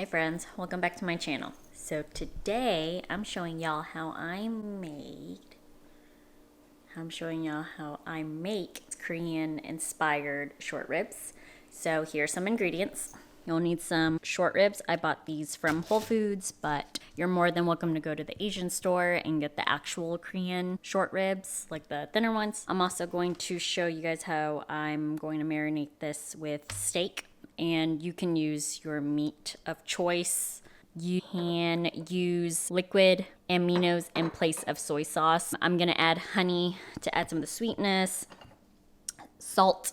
friends, welcome back to my channel. So today I'm showing y'all how I make Korean inspired short ribs. So here's some ingredients. You'll need some short ribs. I bought these from Whole Foods, but you're more than welcome to go to the Asian store and get the actual Korean short ribs, like the thinner ones. I'm also going to show you guys how I'm going to marinate this with steak, and you can use your meat of choice. You can use liquid aminos in place of soy sauce. I'm gonna add honey to add some of the sweetness, salt,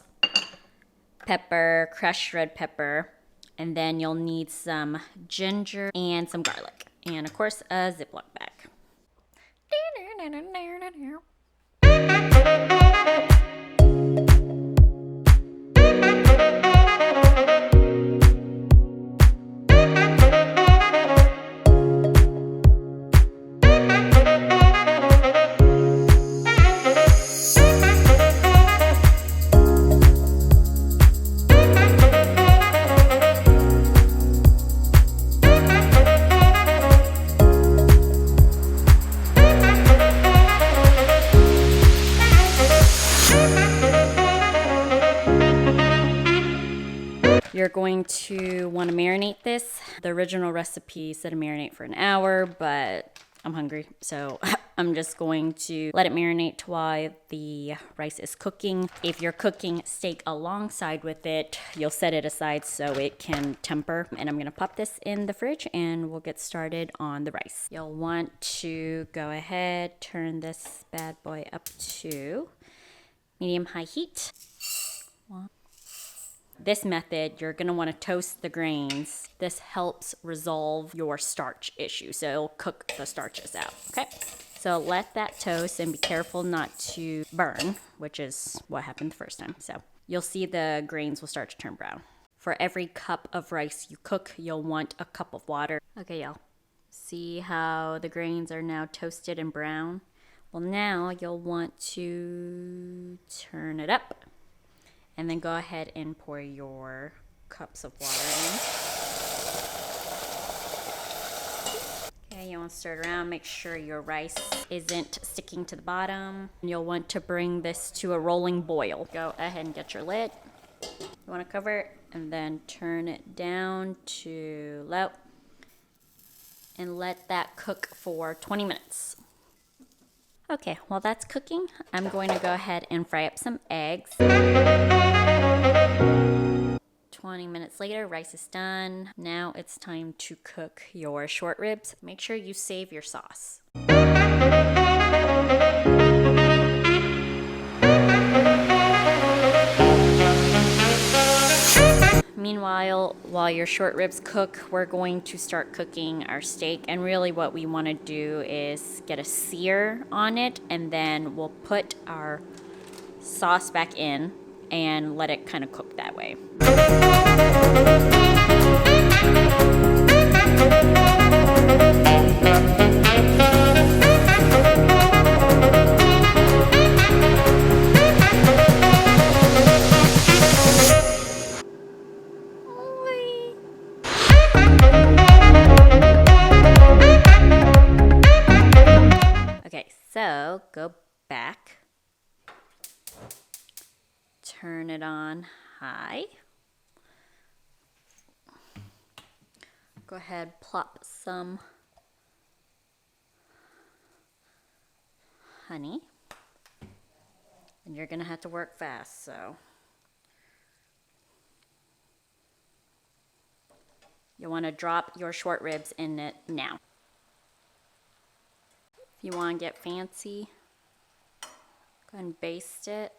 pepper, crushed red pepper, and then you'll need some ginger and some garlic, and of course a Ziploc bag. You're going to want to marinate this. The original recipe said to marinate for an hour, but I'm hungry, so I'm just going to let it marinate while the rice is cooking. If you're cooking steak alongside with it, you'll set it aside so it can temper. And I'm gonna pop this in the fridge and we'll get started on the rice. You'll want to go ahead, turn this bad boy up to medium-high heat. This method, you're going to want to toast the grains. This helps resolve your starch issue, so it'll cook the starches out, okay? So let that toast and be careful not to burn, which is what happened the first time. So you'll see the grains will start to turn brown. For every cup of rice you cook, you'll want a cup of water. Okay, y'all. See how the grains are now toasted and brown? Well, now you'll want to turn it up. And then go ahead and pour your cups of water in. Okay, you want to stir it around, make sure your rice isn't sticking to the bottom. You'll want to bring this to a rolling boil. Go ahead and get your lid. You want to cover it and then turn it down to low. And let that cook for 20 minutes. Okay, while that's cooking, I'm going to go ahead and fry up some eggs. 20 minutes later, rice is done. Now it's time to cook your short ribs. Make sure you save your sauce. Meanwhile, while your short ribs cook, we're going to start cooking our steak. And really what we want to do is get a sear on it, and then we'll put our sauce back in and let it kind of cook that way. So go back, turn it on high. Go ahead, plop some honey. And you're gonna have to work fast, so you wanna drop your short ribs in it now. If you want to get fancy, go ahead and baste it.